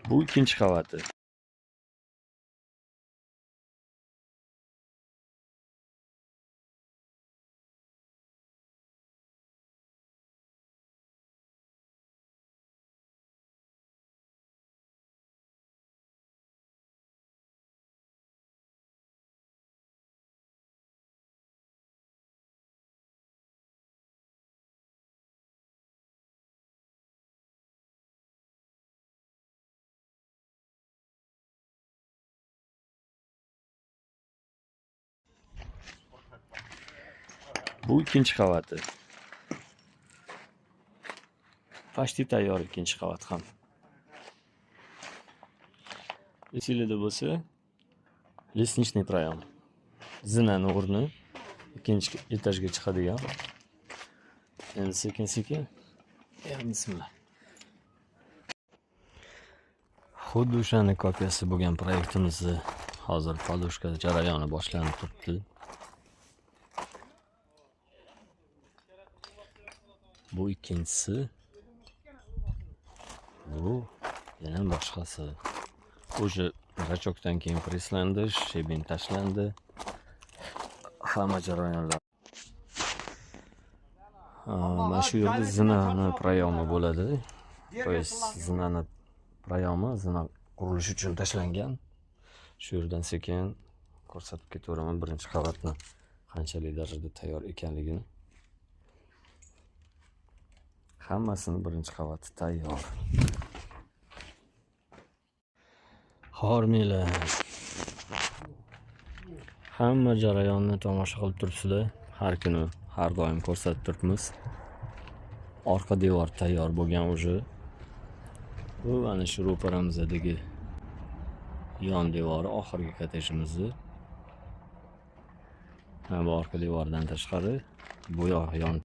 Bu ikkinchi qavati. Bu ikkinchi qavati. Почти tayyor ikkinchi qavat ham. Esingizda bo'lsa, лестничный проем. Zinani o'rni ikkinchi etajga chiqadigan. Endi sekin-sekin. Bismillah. Xuddi o'shani kopiyasi bo'lgan proyektimizni hozir podushka jarayoni boshlanib turibdi. Bu ikkinchisi. Bu yana boshqasi. O'sha rachokdan keyin preslandi, shebin tashlandi. Hamma jarayonlar. Mana shu yerda zinani proyomi bo'ladi. To есть zinani proyomi zina qurilishi uchun tashlangan. Shu yerdan sekin ko'rsatib ketaveraman birinchi qavatni qanchalik darajada tayyor ekanligini. Hammasini birinchi qavati tayyor. Hormanglar. Hamma jarayonni tomosha qilib turibsizlar. Har kuni, har doim ko'rsatib turibmiz. Orqa devor tayyor bo'lgan o'zi. Bu ana shu ro'paramizdagi yon devori oxirgi kottejimizni. Bu orqa devordan tashqari bu yoq yon